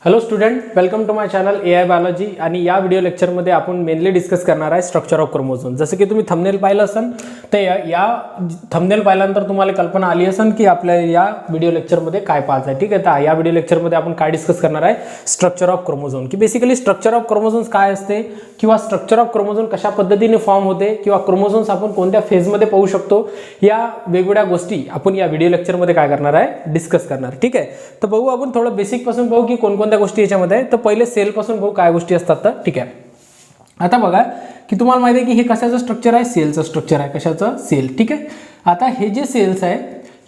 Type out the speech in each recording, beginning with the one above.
Hello student, welcome to my channel A I biology. आणि या video लेक्चरमध्ये आपण मेनली डिस्कस करणार आहे स्ट्रक्चर ऑफ क्रोमोझोम. जसं की तुम्ही थंबनेल पाहिलं असेल तर या थंबनेल पाहिल्यानंतर तुम्हाला कल्पना आली असेल की आपल्या या व्हिडिओ लेक्चरमध्ये काय पाहायचं आहे. ठीक आहे, तर या व्हिडिओ लेक्चरमध्ये आपण काय डिस्कस करणार आहे, स्ट्रक्चर ऑफ क्रोमोझोम. की बेसिकली स्ट्रक्चर ऑफ क्रोमोझोम्स काय असते किंवा स्ट्रक्चर ऑफ क्रोमोझोम कशा पद्धतीने फॉर्म होते किंवा क्रोमोझोम्स आपण कोणत्या फेजमध्ये पाहू शकतो, या वेगवेगळ्या गोष्टी आपण या व्हिडिओ लेक्चरमध्ये काय करणार आहे, डिस्कस करणार. ठीक आहे, तर बघू आपण थोडं बेसिक पासून बघू की कोणकोणत्या गोष्टी याच्यामध्ये आहे. तर पहिले सेल पासून बघू काय गोष्टी असतात. तर ठीक आहे, आता बघा की तुम्हाला माहिती आहे की हे कशाचं स्ट्रक्चर आहे, सेलचं स्ट्रक्चर आहे. कशाचं? सेल. ठीक आहे, आता हे जे सेल्स आहे,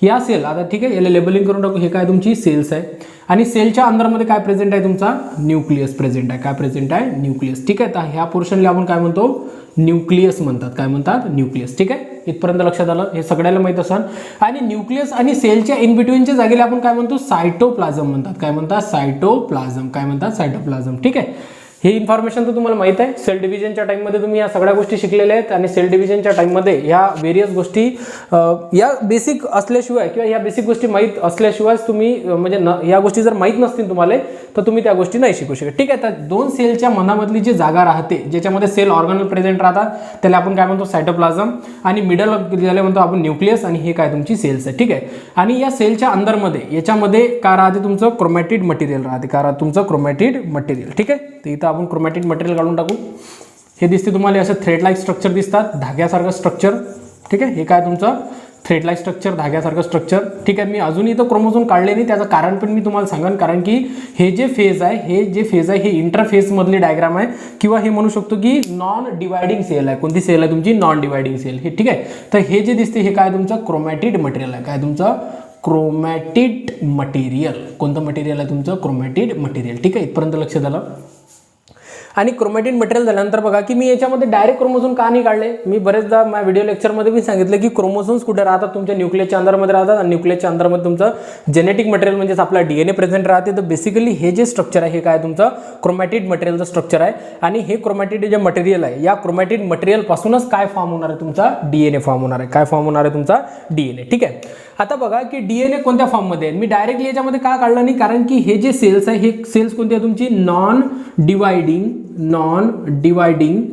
या सेल आता ठीक आहे याला लेबलिंग करून टाकू. हे काय तुमची सेल्स आहे आणि सेलच्या अंदरमध्ये काय प्रेझेंट आहे, तुमचा न्यूक्लियस प्रेझेंट आहे. काय प्रेझेंट आहे? न्यूक्लियस. ठीक आहे, तर ह्या पोर्शनला आपण काय म्हणतो, न्यूक्लियस म्हणतात. काय म्हणतात? न्यूक्लियस. ठीक आहे, इथपर्यंत लक्षात आलं, हे सगळ्याला माहित असेल. आणि न्यूक्लियस आणि सेलच्या इन बिटवीनच्या जागेला आपण काय म्हणतो, सायटोप्लाझम म्हणतात. काय म्हणतात? सायटोप्लाझम. काय म्हणतात? सायटोप्लाझम. ठीक आहे, हे इन्फॉर्मेशन तर तुम्हाला माहित आहे. सेल डिव्हिजनच्या टाइममध्ये तुम्ही या सगळ्या गोष्टी शिकलेल्या आहेत आणि सेल डिव्हिजनच्या टाइममध्ये ह्या व्हेरियस गोष्टी या बेसिक असल्याशिवाय किंवा या बेसिक गोष्टी माहीत असल्याशिवाय तुम्ही म्हणजे या गोष्टी जर माहीत नसतील तुम्हाला तर तुम्ही त्या गोष्टी नाही शिकू शकत. ठीक आहे, तर दोन सेलच्या मनामधली जी जागा राहते ज्याच्यामध्ये सेल ऑर्गनल प्रेझेंट राहतात त्याला आपण काय म्हणतो, सायटोप्लाझम. आणि मिडल ज्याला म्हणतो आपण न्यूक्लियस. आणि हे काय तुमची सेल्स आहे. ठीक आहे, आणि या सेलच्या अंदरमध्ये याच्यामध्ये काय राहते, तुमचं क्रोमॅटिड मटेरियल राहते. काय राहते तुमचं? Chromatid material. ठीक आहे, तर इथं आपण क्रोमॅटिड मटेरियल काढून टाकू. हे दिसते तुम्हाला असं थ्रेड लाईक स्ट्रक्चर दिसतात, धाग्यासारखं स्ट्रक्चर. ठीक आहे, हे काय तुमचं थ्रेड लाईक स्ट्रक्चर, धाग्यासारखं स्ट्रक्चर. ठीक आहे, मी अजूनही इथं क्रोमोझोम काढले नाही, त्याचं कारण पण मी तुम्हाला सांगेन. कारण की हे जे फेज आहे हे इंटरफेस मधली डायग्राम आहे किंवा हे म्हणू शकतो की नॉन डिवायडिंग सेल आहे. कोणती सेल आहे तुमची? Non dividing cell. हे ठीक आहे, तर हे जे दिसते हे काय तुमचं क्रोमॅटिड मटेरियल आहे. काय तुमचं? Chromatid material. कोणतं मटेरियल आहे तुमचं? Chromatid material. ठीक आहे, इथपर्यंत लक्षात आलं. आणि क्रोमॅटिन मटेरियल झाल्यानंतर बघा की मी याच्यामध्ये डायरेक्ट क्रोमोझोम का नाही काढले. मी बरेचदा माझ्या व्हिडिओ लेक्चरमध्ये मी सांगितलं की क्रोमोझोम्स कुठे राहतात, तुमच्या न्यूक्लियसच्या अंदरमध्ये राहतात. आणि न्यूक्लियसच्या अंदरमध्ये तुमचं जेनेटिक मटेरियल म्हणजे आपला डीएनए प्रेझेंट राहते. तर बेसिकली हे जे स्ट्रक्चर आहे हे काय तुमचं क्रोमॅटिड मटेरियलचं स्ट्रक्चर आहे. आणि हे क्रोमॅटिड जे मटेरियल आहे या क्रोमॅटिड मटेरियल पासूनच काय फॉर्म होणार आहे, तुमचा डीएनए फॉर्म होणार आहे. काय फॉर्म होणार आहे? तुमचा डीएनए. ठीक आहे, आता बघा की डीएनए कोणत्या फॉर्ममध्ये आहे. मी डायरेक्टली याच्यामध्ये का काढलं नाही, कारण की हे जे सेल्स आहे हे सेल्स कोणती आहे तुमची? Non dividing.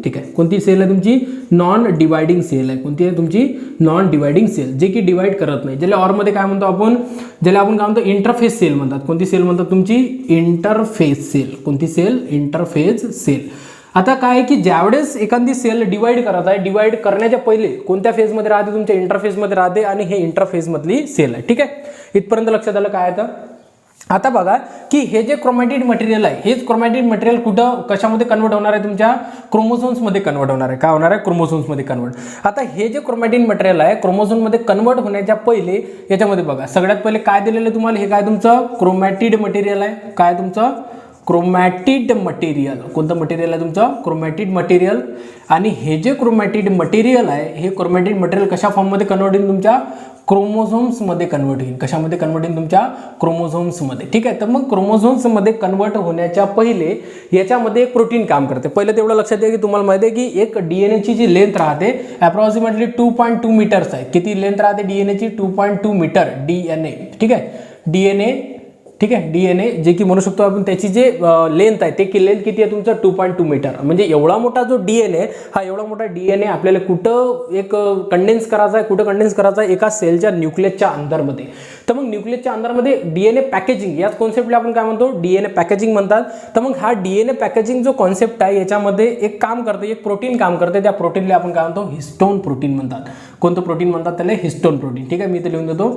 ठीक आहे, कोणती सेल आहे तुमची? नॉन डिवायडिंग सेल आहे. कोणती आहे तुमची? नॉन डिवायडिंग सेल, जे की डिवाइड करत नाही. ज्याला ऑरमध्ये काय म्हणतो आपण? ज्याला आपण काय म्हणतो? इंटरफेस सेल म्हणतात. कोणती सेल म्हणतात तुमची? Interphase cell. कोणती सेल? Interphase cell. आता काय की ज्यावेळेस एखादी सेल डिवाइड करत आहे, डिवाइड करण्याच्या पहिले कोणत्या फेजमध्ये राहते? तुमच्या इंटरफेसमध्ये राहते. आणि हे इंटरफेसमधली सेल आहे. ठीक आहे, इथपर्यंत लक्षात आलं काय आहे. आता बघा की हे जे क्रोमॅटिड मटेरियल आहे हेच क्रोमॅटिड मटेरियल कुठं कशामध्ये कन्वर्ट होणार आहे? तुमच्या क्रोमोझोम्समध्ये कन्वर्ट होणार आहे. काय होणार आहे? क्रोमोझोम्समध्ये कन्वर्ट. आता हे जे क्रोमॅटिड मटेरियल आहे क्रोमोझोममध्ये कन्वर्ट होण्याच्या पहिले याच्यामध्ये बघा सगळ्यात पहिले काय दिलेलं आहे तुम्हाला? हे काय तुमचं क्रोमॅटिड मटेरियल आहे. काय तुमचं? Chromatid material. कोणतं मटेरियल आहे तुमचं? Chromatid material. आणि हे जे क्रोमॅटिड मटेरियल आहे हे क्रोमॅटिड मटेरियल कशा फॉर्ममध्ये कन्वर्ट होईल? तुमच्या क्रोमोझोम्समध्ये कन्वर्ट होईल. कशामध्ये कन्वर्ट होईल? तुमच्या क्रोमोझोम्समध्ये. ठीक आहे, तर मग क्रोमोझोम्समध्ये कन्वर्ट होण्याच्या पहिले याच्यामध्ये एक प्रोटीन काम करते. पहिलं तेवढं लक्षात द्या की तुम्हाला माहिती आहे की एक डीएनएची जी लेंथ राहते अप्रॉक्सिमेटली 2.2 मीटर्स आहे. किती लेंथ राहते डीएनएची? 2.2 मीटर डीएनए. ठीक आहे, डीएनए. ठीक आहे, डीएनए जे की म्हणू शकतो आपण त्याची जे लेंथ आहे ते लेंथ किती आहे तुमचं? 2.2 मीटर. म्हणजे एवढा मोठा जो डीएनए हा एवढा मोठा डीएनए आपल्याला कुठं एक कंडेन्स करायचा आहे? कुठं कंडेन्स करायचा आहे? एका सेलच्या न्यूक्लियसच्या अंदरमध्ये. तर मग न्यूक्लियसच्या अंदरमध्ये डीएनए पॅकेजिंग याच कॉन्सेप्टला आपण काय म्हणतो? डीएनए पॅकेजिंग म्हणतात. तर मग हा डीएनए पॅकेजिंग जो कॉन्सेप्ट आहे याच्यामध्ये एक काम करते, एक प्रोटीन काम करते. त्या प्रोटीनला आपण काय म्हणतो? हिस्टोन प्रोटीन म्हणतात. कोणतं प्रोटीन म्हणतात त्याला? Histone protein. ठीक आहे, मी इथे लिहून देतो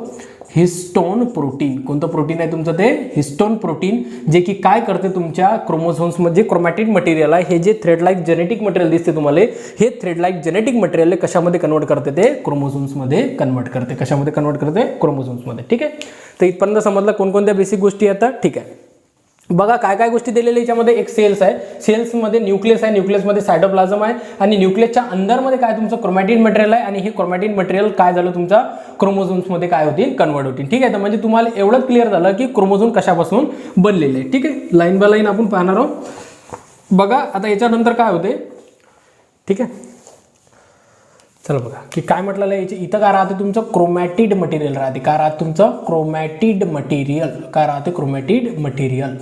हिस्टोन प्रोटीन. कोणतं प्रोटीन आहे तुमचं? ते हिस्टोन प्रोटीन, जे की काय करते तुमच्या क्रोमोझोम्समध्ये क्रोमॅटिड मटेरियल आहे हे जे थ्रेड लाईक जेनेटिक मटेरियल दिसते तुम्हाला हे थ्रेड लाईक जेनेटिक मटेरियल कशामध्ये कन्वर्ट करते? ते क्रोमोझोम्समध्ये कन्वर्ट करते. कशामध्ये कन्वर्ट करते? क्रोमोझोम्समध्ये. ठीक आहे, तर इथपर्यंत समजलं कोणकोणत्या बेसिक गोष्टी येतात. ठीक आहे, बघा काय काय गोष्टी दिलेल्या याच्यामध्ये. एक सेल्स आहे, सेल्समध्ये न्यूक्लियस आहे, न्यूक्लियसमध्ये सायटोप्लाझम आहे. आणि न्यूक्लियसच्या अंदरमध्ये काय तुमचं क्रोमॅटिन मटेरियल आहे. आणि हे क्रोमॅटिन मटेरियल काय झालं तुमचा क्रोमोझोम्समध्ये काय होतील? कन्वर्ट होतील. ठीक आहे, तर म्हणजे तुम्हाला एवढं क्लिअर झालं की क्रोमोझोम कशापासून बनलेले आहे. ठीक आहे, लाईन बाय लाईन आपण पाहणार आहोत. बघा आता याच्यानंतर काय होते. ठीक आहे, चला बघा की काय म्हटलेलं आहे इथं काय राहते तुमचं? क्रोमॅटिड मटेरियल राहते. काय राहते तुमचं? Chromatid material. काय राहते? Chromatid material.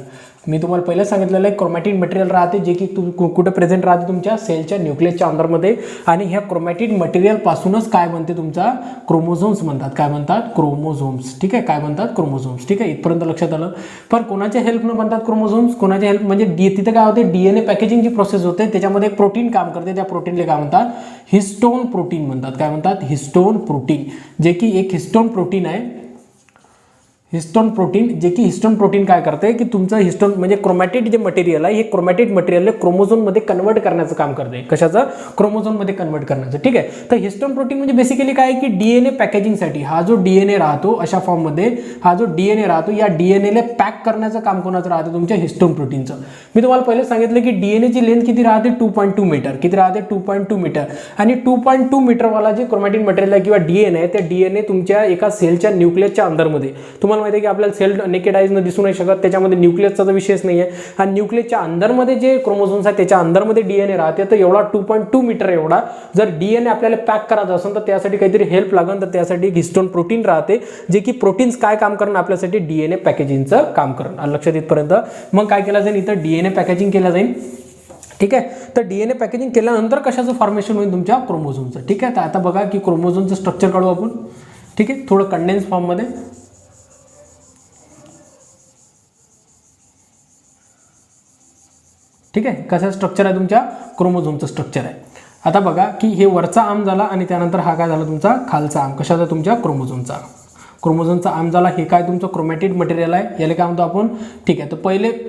मी तुम्हाला पहिलं सांगितलेलं आहे क्रोमॅटिड मटेरियल राहते जे की कुठे प्रेझेंट राहते तुमच्या सेलच्या न्यूक्लियसच्या अंदरमध्ये आणि ह्या क्रोमॅटिड मटेरियल पासूनच काय बनते तुमचा क्रोमोझोम्स म्हणतात. काय म्हणतात? क्रोमोझोम्स. ठीक आहे, काय म्हणतात? क्रोमोझोम्स. ठीक आहे, इथपर्यंत लक्षात आलं. पण कोणाच्या हेल्पनं बनतात क्रोमोझोम्स? कोणाच्या हेल्प म्हणजे तिथे काय होते DNA पॅकेजिंग जी प्रोसेस होते त्याच्यामध्ये एक प्रोटीन काम करते. त्या प्रोटीनला काय म्हणतात? हिस्टोन प्रोटीन म्हणतात. काय म्हणतात? हिस्टोन प्रोटीन, जे की एक हिस्टोन प्रोटीन आहे. हिस्टोन प्रोटीन, जे की हिस्टोन प्रोटीन काय करते की तुमचं हिस्टोन म्हणजे क्रोमॅटिड जे मटेरियल आहे हे क्रोमॅटिड मटेरियल क्रोमोझोममध्ये कन्वर्ट करण्याचं काम करते. कशाचं? क्रोमोझोममध्ये कन्वर्ट करण्याचं. ठीक आहे, तर हिस्टोन प्रोटीन म्हणजे बेसिकली काय की DNA पॅकेजिंगसाठी हा जो DNA राहतो अशा फॉर्ममध्ये हा जो DNA राहतो या DNAला पॅक करण्याचं काम कोणाचं राहते? तुमच्या हिस्टोन प्रोटीनचं. मी तुम्हाला पहिले सांगितलं की DNAची लेंथ किती राहते? 2.2 मीटर. किती राहते? 2.2 मीटर. आणि 2.2 मीटरवाला जे क्रोमॅटिड मटेरियल आहे किंवा DNA आहे त्या DNA तुमच्या एका सेलच्या न्यूक्लियसच्या अंदरमध्ये तुम्हाला माहिती आहे की आपल्याला सेल नेकेड आईजनं दिसू नाही शकत, त्याच्यामध्ये न्यूक्लियसचा तर विषयच नाही आहे. आणि न्यूक्लियसच्या अंदरमध्ये जे क्रोमोझोम्स आहेत त्याच्या अंदरमध्ये DNA राहते. तर एवढा 2.2 मीटर एवढा जर DNA आपल्याला पॅक करायचा असेल तर त्यासाठी काहीतरी हेल्प लागेल. तर त्यासाठी हिस्टोन प्रोटीन राहते जे की प्रोटीन्स काय काम करणार आपल्यासाठी? DNA पॅकेजिंगचं काम करणार. लक्षात इथपर्यंत. मग काय केलं जाईल? इथं DNA पॅकेजिंग केलं जाईल. ठीक आहे, तर DNA पॅकेजिंग केल्यानंतर कशाचं फॉर्मेशन होईल? तुमच्या क्रोमोझोमचं. ठीक आहे, तर आता बघा की क्रोमोझोमचं स्ट्रक्चर काढू आपण. ठीक आहे, थोडं कंडेन्स फॉर्ममध्ये. ठीक आहे, कसं स्ट्रक्चर आहे तुमच्या क्रोमोझोमचं स्ट्रक्चर आहे. आता बघा की हे वरचा आर्म झाला आणि त्यानंतर हा काय झाला तुमचा खालचा आर्म. कशाचा? तुमच्या क्रोमोझोमचा. क्रोमोझोमचा आर्म झाला. हे काय तुमचं क्रोमॅटिड मटेरियल आहे, याला काय म्हणतो आपण? ठीक आहे, तर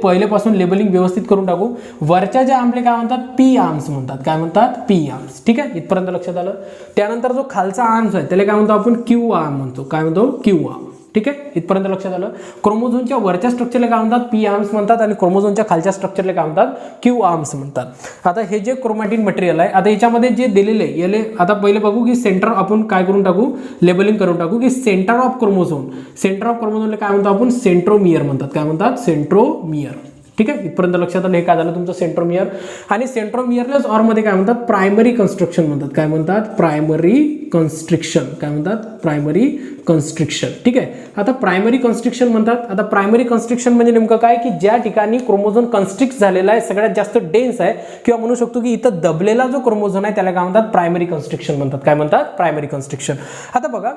पहिलेपासून लेबलिंग व्यवस्थित करून टाकू. वरच्या ज्या आर्मले काय म्हणतात? पी आर्म्स म्हणतात. काय म्हणतात? P arms. ठीक आहे, इथपर्यंत लक्षात आलं. त्यानंतर जो खालचा आर्म्स आहे त्याला काय म्हणतो आपण? क्यू आर्म म्हणतो. काय म्हणतो? Q arm. ठीक आहे, इथपर्यंत लक्षात आलं. क्रोमोझोमच्या वरच्या स्ट्रक्चरला काय म्हणतात? पी आर्म्स म्हणतात आणि क्रोमोझोमच्या खालच्या स्ट्रक्चरला काय म्हणतात? क्यू आर्म्स म्हणतात. आता हे जे क्रोमॅटिड मटेरियल आहे आता याच्यामध्ये जे दिलेले आहे याले आता पहिले बघू की सेंटर आपण काय करून टाकू? लेबलिंग करून टाकू की centre of chromosome. Centre of क्रोमोझोमला काय म्हणतो आपण? सेंट्रोमियर म्हणतात. काय म्हणतात? सेंट्रोमियर. ठीक आहे, इथपर्यंत लक्षात आलं. हे काय झालं तुमचं? सेंट्रोमियर. आणि सेंट्रोमियरलाच ऑरमध्ये काय म्हणतात? प्रायमरी कन्स्ट्रक्शन म्हणतात. काय म्हणतात? Primary constriction. काय म्हणतात? Primary constriction. ठीक आहे, आता प्रायमरी कन्स्ट्रिक्शन म्हणतात. आता प्रायमरी कन्स्ट्रिक्शन म्हणजे नेमकं काय की ज्या ठिकाणी क्रोमोझोम कन्स्ट्रिक्ट झालेला आहे सगळ्यात जास्त डेन्स आहे किंवा म्हणू शकतो की इथं दबलेला जो क्रोमोझोम आहे त्याला काय म्हणतात? प्रायमरी कन्स्ट्रिक्शन म्हणतात. काय म्हणतात? Primary constriction. आता बघा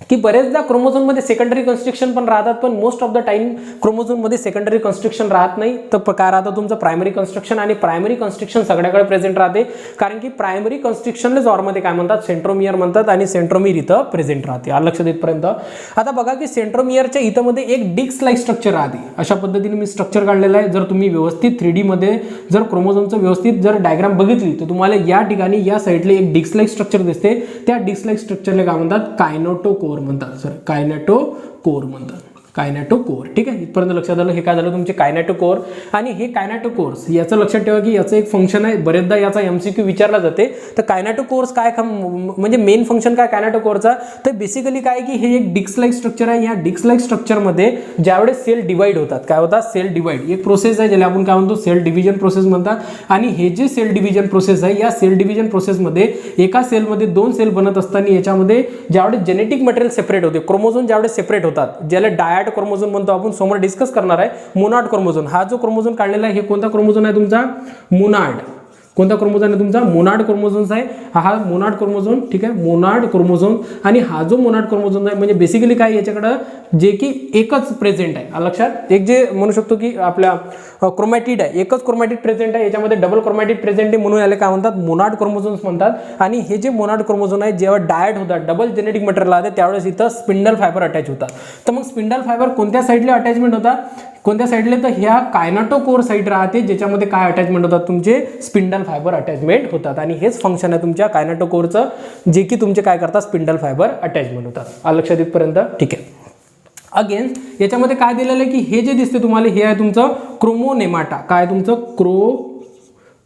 की बरेचदा क्रोमोझोममध्ये सेकंडरी कन्स्ट्रिक्शन पण राहतात, पण मोस्ट ऑफ द टाइम क्रोमोझोममध्ये सेकंडरी कन्स्ट्रिक्शन राहत नाही. तर काय राहतं तुमचं? Primary constriction. आणि प्रायमरी कन्स्ट्रिक्शन सगळ्याकडे प्रेझेंट राहते कारण की प्रायमरी कन्स्ट्रिक्शनला जॉरमध्ये काय म्हणतात? सेंट्रोमियर म्हणतात आणि सेंट्रोमियर इथं प्रेझेंट राहते. लक्षात येतपर्यंत. आता बघा की सेंट्रोमियरच्या इथं मध्ये एक डिस्क लाईक स्ट्रक्चर राहते. अशा पद्धतीने मी स्ट्रक्चर काढलेलं आहे. जर तुम्ही व्यवस्थित 3D मध्ये जर क्रोमोझोमचं व्यवस्थित जर डायग्राम बघितली तर तुम्हाला या ठिकाणी या साईडला एक डिस्क लाईक स्ट्रक्चर दिसते. त्या डिस्क लाईक स्ट्रक्चरला काय म्हणतात? कायनेटोकोर म्हणतात. सर कायनेटोकोर म्हणतात. कायनेटोकोर. ठीक आहे, इथपर्यंत लक्षात आलं. हे काय झालं तुमचे? कायनेटोकोर. आणि हे कायनेटोकोर्स याचं लक्षात ठेवा की याचं एक फंक्शन आहे. बरेचदा याचा MCQ विचारला जाते. तर कायनेटोकोर्स काय म्हणजे मेन फंक्शन काय कायनेटोकोरचा? तर बेसिकली काय की हे एक डिस्क लाईक स्ट्रक्चर आहे. या डिस्क लाईक स्ट्रक्चरमध्ये ज्यावेळेस सेल डिवाइड होतात काय होतात? सेल डिवाइड एक प्रोसेस आहे ज्याला आपण काय म्हणतो? सेल डिव्हिजन प्रोसेस म्हणतात. आणि हे जे सेल डिव्हिजन प्रोसेस आहे या सेल डिव्हिजन प्रोसेसमध्ये एका सेलमध्ये 2 सेल बनत असताना याच्यामध्ये ज्यावेळेस जेनेटिक मटेरियल सेपरेट होते, क्रोमोझोम ज्यावेळेस सेपरेट होतात, ज्याला डायट क्रोमोझोम म्हणतो आपण, समोर डिस्कस करणार आहे. Monod chromosome. हा जो क्रोमोझोम काढलेला आहे हे कोणता क्रोमोझोम आहे तुमचा? मोनाड. कोणता क्रोमोझोम आहे तुमचा? मोनाड क्रोमोझोम आहे. हा मोनाड क्रोमोझोम. ठीक आहे, मोनाड क्रोमोझोम. आणि हा जो मोनाड क्रोमोझोम आहे म्हणजे बेसिकली काय याच्याकडे जे की एकच प्रेझेंट आहे. लक्षात एक जे म्हणू शकतो की आपल्या क्रोमॅटिड आहे, एकच क्रोमॅटिड प्रेझेंट आहे. याच्यामध्ये डबल क्रोमॅटिड प्रेझेंट आहे म्हणून याला काय म्हणतात? मोनाड क्रोमोझोम्स म्हणतात. आणि हे जे मोनाड क्रोमोझोम आहे जेव्हा डायट होतात, डबल जेनेटिक मटेरियल आहे त्यावेळेस इथं स्पिंडल फायबर अटॅच होतात. तर मग स्पिंडल फायबर कोणत्या साईडला अटॅचमेंट होतात? कोणत्या साईडला? तर ह्या कायनेटोकोर साईड राहते ज्याच्यामध्ये काय अटॅचमेंट होतात? तुमचे स्पिंडल फायबर अटॅचमेंट होतात. आणि हेच फंक्शन आहे तुमच्या कायनेटोकोरचं जे की तुमचे काय करतात? स्पिंडल फायबर अटॅचमेंट होतात. लक्षात येतपर्यंत. ठीक आहे, अगेन याच्यामध्ये काय दिलेलं आहे की हे जे दिसते तुम्हाला हे आहे तुमचं क्रोमोनेमाटा. काय तुमचं?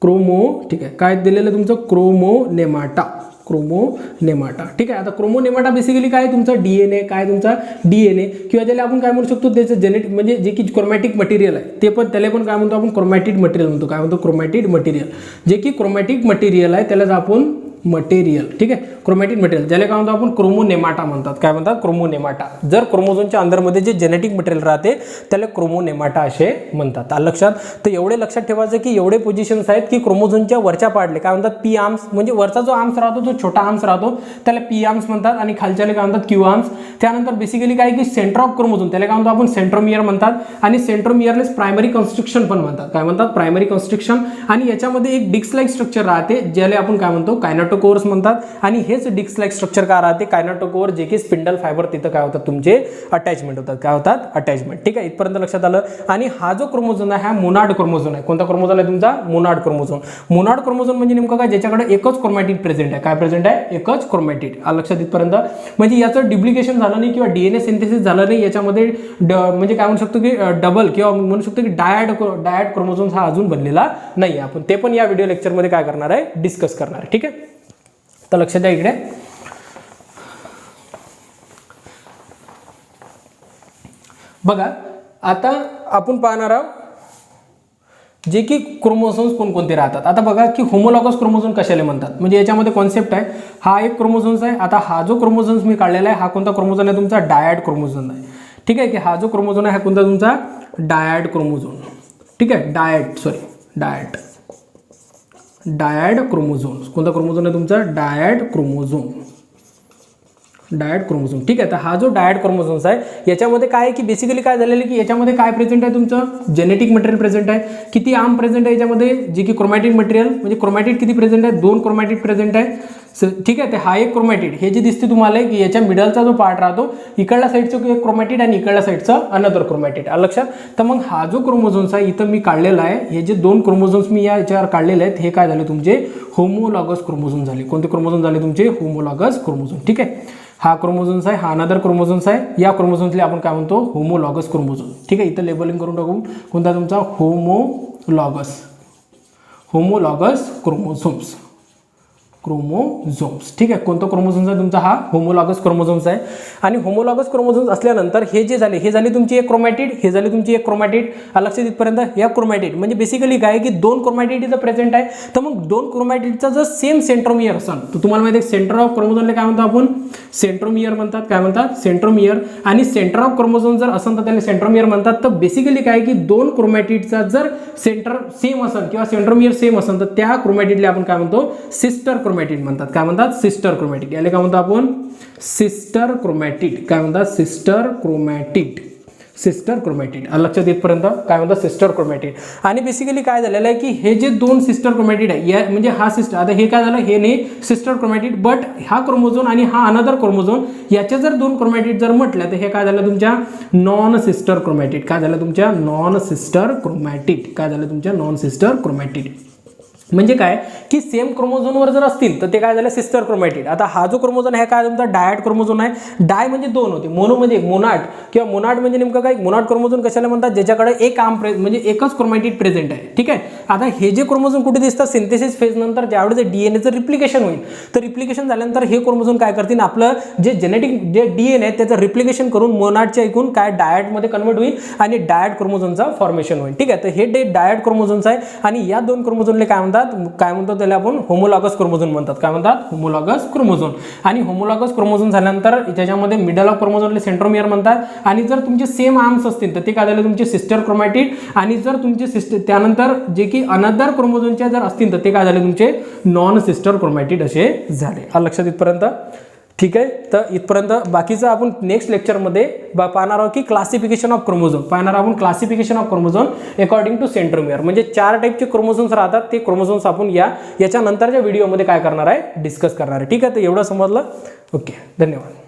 क्रोमो. ठीक आहे, काय दिलेलं आहे तुमचं? क्रोमोनेमाटा. क्रोमोनेमाटा. ठीक आहे, आता क्रोमोनेमाटा बेसिकली काय? तुमचा DNA. काय तुमचा? DNA किंवा ज्याला आपण काय म्हणू शकतो? त्याचं जेनेटिक म्हणजे जे की क्रोमॅटिक मटेरियल आहे ते पण त्याला पण काय म्हणतो आपण? क्रोमॅटिड मटेरियल म्हणतो. काय म्हणतो? Chromatid material. जे की क्रोमॅटिक मटेरियल आहे त्यालाच आपण मटेरियल, ठीक आहे, क्रोमॅटिन मटेरियल ज्याला काय म्हणतो आपण क्रोमोनेमाटा म्हणतात. काय म्हणतात? क्रोमोनेमाटा. जर क्रोमोझोमच्या अंदरमध्ये जे जेनेटिक मटेरियल राहते त्याला क्रोमोनेमाटा असे म्हणतात. आलं लक्षात? तर एवढे लक्षात ठेवायचं की एवढे पोझिशन्स आहेत की क्रोमोझोमच्या वरच्या पार्टले काय म्हणतात पी आर्म्स, म्हणजे वरचा जो आर्म्स राहतो जो छोटा आर्म्स राहतो त्याला पी आर्म्स म्हणतात आणि खालच्याला काय म्हणतात क्यू आर्म्स. त्यानंतर बेसिकली काय की सेंटर ऑफ क्रोमोझोम त्याला काय म्हणतो आपण सेंट्रोमियर म्हणतात आणि सेंट्रोमियरलेस प्रायमरी कन्स्ट्रक्शन पण म्हणतात. काय म्हणतात? Primary construction. आणि याच्यामध्ये एक डिस्क लाईक स्ट्रक्चर राहते ज्याला आपण काय म्हणतो कायनेटोकोर्स म्हणतात आणि हेच डिस्क लाईक स्ट्रक्चर काय राहते कायनेटोकोर, जे की स्पिंडल फायबर तिथं काय होतात तुमचे अटॅचमेंट होतात. काय होतात? अटॅचमेंट. ठीक आहे, इथपर्यंत लक्षात आलं. आणि हा जो क्रोमोझोम आहे हा मोनाड क्रोमोझोम आहे. कोणता क्रोमोझोम आहे तुमचा? Monod chromosome. मोनाड क्रोमोझोम म्हणजे नेमकं काय? ज्याच्याकडे एकच क्रोमॅटिड प्रेझेंट आहे. काय प्रेझेंट आहे? एकच क्रोमॅटिड. लक्षात इथपर्यंत? म्हणजे याचं डुप्लिकेशन झालं नाही किंवा डीएनए सिंथेसिस झालं नाही याच्यामध्ये, म्हणजे काय म्हणू शकतो की डबल किंवा म्हणू शकतो की डायड क्रोमोझोम्स हा अजून बनलेला नाही. आपण ते पण या व्हिडिओ लेक्चरमध्ये काय करणार आहे? डिस्कस करणार आहे. ठीक आहे, तर लक्ष द्या इकडे. बघा आता आपण पाहणार आहोत जे की क्रोमोझोम्स कोणकोणते राहतात. आता बघा की होमोलॉगस क्रोमोझोम कशाला म्हणतात, म्हणजे याच्यामध्ये कॉन्सेप्ट आहे. हा एक क्रोमोझोम्स आहे. आता हा जो क्रोमोझोम्स मी काढलेला आहे हा कोणता क्रोमोझोम आहे तुमचा? डायड क्रोमोझोम आहे. ठीक आहे, की हा जो क्रोमोझोम आहे हा कोणता तुमचा? Dyad chromosome. ठीक आहे, डायड क्रोमोझोम. कोणता क्रोमोझोम आहे तुमचा? Dyad chromosome. ठीक आहे, तर हा जो डायड क्रोमोझोम्स आहे याच्यामध्ये काय आहे की बेसिकली काय झालेलं आहे की याच्यामध्ये काय प्रेझेंट आहे तुमचं? जेनेटिक मटेरियल प्रेझेंट आहे. किती आर्म प्रेझेंट आहे याच्यामध्ये? जे की क्रोमॅटिड मटेरियल, म्हणजे क्रोमॅटिड किती प्रेझेंट आहे? 2 क्रोमॅटिड प्रेझेंट आहे. ठीक आहे, ते हा एक क्रोमॅटिड हे जे दिसते तुम्हाला की याच्या मिडलचा जो पार्ट राहतो इकडल्या साईडचं एक क्रोमॅटिड आणि इकडल्या साईडचं अनदर क्रोमॅटिड. लक्षात? तर मग हा जो क्रोमोझोम्स आहे इथं मी काढलेला आहे, हे जे 2 क्रोमोझोम्स मी याच्यावर काढलेले आहेत हे काय झाले तुमचे? होमोलॉगस क्रोमोझोम झाले. कोणते क्रोमोझोम झाले तुमचे? Homologous chromosome. ठीक आहे, हा क्रोमोझोम्स आहे, हा अनदर क्रोमोझोम्स आहे. या क्रोमोझोम्सला आपण काय म्हणतो? Homologous chromosome. ठीक आहे, इथं लेबलिंग करून टाकू. कोणता तुमचा? Homologous chromosomes. ठीक आहे, कोणता क्रोमोझोम्स आहे तुमचा? हा होमोलॉगस क्रोमोझोम्स आहे. आणि होमोलॉगस क्रोमोझोम्स असल्यानंतर हे जे झाले हे झाली तुमची एक क्रोमॅटिड, हे झाली तुमची एक क्रोमॅटिड. लक्षात इथपर्यंत? या क्रोमॅटिड म्हणजे बेसिकली काय की 2 क्रोमॅटिड इथं प्रेझेंट आहे. तर मग 2 क्रोमॅटिडचा जर सेम सेंट्रोमियर असेल तर तुम्हाला माहिती आहे सेंटर ऑफ क्रोमोझोमला काय म्हणतो आपण? सेंट्रोमियर म्हणतात. काय म्हणतात? सेंट्रोमियर. आणि सेंटर ऑफ क्रोमोझोम जर असेल तर त्याला सेंट्रोमियर म्हणतात. तर बेसिकली काय की 2 क्रोमॅटिडचा जर सेंटर सेम असेल किंवा सेंट्रोमियर सेम असेल तर त्या क्रोमॅटिडला आपण काय म्हणतो? सिस्टर क्रोमॅटिड म्हणतात. काय म्हणतात? Sister chromatid. याला काय म्हणतो आपण? Sister chromatid. काय म्हणतात? Sister chromatid. लक्षात येतपर्यंत? काय म्हणतात? Sister chromatid. आणि बेसिकली काय झालेलं आहे की हे जे 2 सिस्टर क्रोमॅटिड आहे या म्हणजे हा सिस्टर, आता हे काय झालं? हे नाही सिस्टर क्रोमॅटिड, बट हा क्रोमोझोम आणि हा अनदर क्रोमोझोम याच्या जर 2 क्रोमॅटिड जर म्हटलं तर हे काय झालं तुमच्या? Non sister chromatid. काय झालं तुमच्या? Non sister chromatid. म्हणजे काय की सेम क्रोमोझोमवर जर असतील तर ते काय झालं? Sister chromatid. आता हा जो क्रोमोझोम आहे काय तुमचा? डायड क्रोमोझोम आहे. डाय म्हणजे 2 होते, मोनो म्हणजे मोनाड किंवा मोनाड म्हणजे नेमकं काय? मोनाड क्रोमोझोम कशाला म्हणतात? ज्याच्याकडे एक आर्म म्हणजे एकच क्रोमॅटिड प्रेझेंट आहे. ठीक आहे, आता हे जे क्रोमोझोम कुठे दिसतात? सिंथेसिस फेज नंतर ज्यावेळेस डीएनएचं रिप्लिकेशन होईल तर रिप्लिकेशन झाल्यानंतर हे क्रोमोझोम काय करतील? आपलं जे जेनेटिक जे डीएनए आहे त्याचं रिप्लिकेशन करून मोनाडच्या ऐकून काय डायडमध्ये कन्वर्ट होईल आणि डायड क्रोमोझोमचा फॉर्मेशन होईल. ठीक आहे, तर हे डायड क्रोमोझोम्स आहे आणि या 2 क्रोमोझोमला काय म्हणतात त्याला आपण? होमोलॉगस क्रोमोझोम म्हणतात. काय म्हणतात? Homologous chromosome. आणि होमोलॉगस क्रोमोझोम झाल्यानंतर त्याच्यामध्ये मिडल ऑफ क्रोमोझोमला सेंट्रोमियर म्हणतात. आणि जर तुमचे सेम आर्म्स असतील तर ते काय झाले तुमचे? Sister chromatid. आणि जर तुमचे त्यानंतर जे की अनदर क्रोमोझोमच्या जर असतील तर ते काय झाले तुमचे? नॉन सिस्टर क्रोमॅटिड असे झाले. लक्षात इथपर्यंत? ठीक आहे, तर इथपर्यंत. बाकीचं आपण नेक्स्ट लेक्चरमध्ये पाहणार आहोत की classification of chromosome according to centromere. म्हणजे 4 टाईपचे क्रोमोझोम्स राहतात, ते क्रोमोझोम्स आपण याच्या नंतरच्या व्हिडिओमध्ये काय करणार आहे? डिस्कस करणार आहे. ठीक आहे, तर एवढं समजलं? ओके, धन्यवाद.